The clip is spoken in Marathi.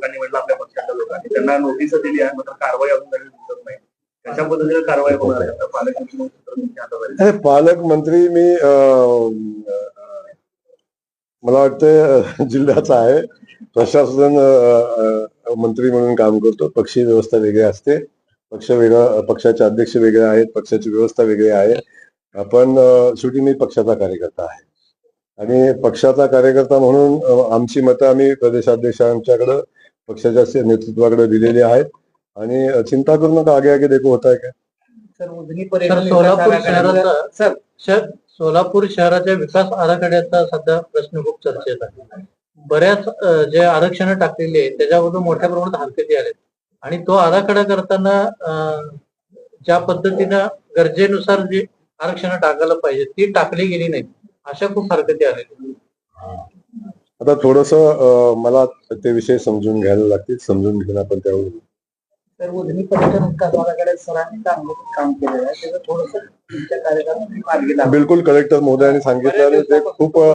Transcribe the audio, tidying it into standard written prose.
लोकांनी म्हटलं, आपल्या पक्षाच्या लोकांनी त्यांना नोटीस दिली आहे, मात्र कारवाई अजून काही दिसत नाही. कशा पद्धतीने कारवाई होणार आहे? पालकमंत्री मी मला वाटतं जिल्ह्याचा आहे. प्रशासन मंत्री म्हणून काम करतो. पक्षी व्यवस्था वेगळी असते. पक्ष वेगळा, पक्षाचे अध्यक्ष वेगळे आहेत, पक्षाची व्यवस्था वेगळी आहे. आपण शेवटी मी पक्षाचा कार्यकर्ता आहे आणि पक्षाचा कार्यकर्ता म्हणून आमची मतं आम्ही प्रदेशाध्यक्षांच्याकडे, पक्षाच्या नेतृत्वाकडे दिलेली आहेत आणि चिंता करू नका, आगे आगे देखो होता है क्या. सोलापूर शहराच्या विकास आराखड्याचा सध्या प्रश्न खूप चर्चेत आहे. बऱ्याच जे आरक्षण टाकलेली आहे त्याच्याबद्दल मोठ्या प्रमाणात हरकती आल्या आणि तो आराखडा करताना ज्या पद्धतीनं गरजेनुसार जी आरक्षण टाकायला पाहिजे ती टाकली गेली नाही, अशा खूप हरकती आल्या. आता थोडस मला ते विषय समजून घ्यायला लागतील, समजून घेऊन आपण त्यावर. तर उजनी पर्यटन विकास आराखड्यात सरांनी काम केलेलं आहे, त्याचं थोडंसं तुमच्या कार्यक्रमात बिलकुल कलेक्टर महोदयांनी सांगितलं आणि ते खूप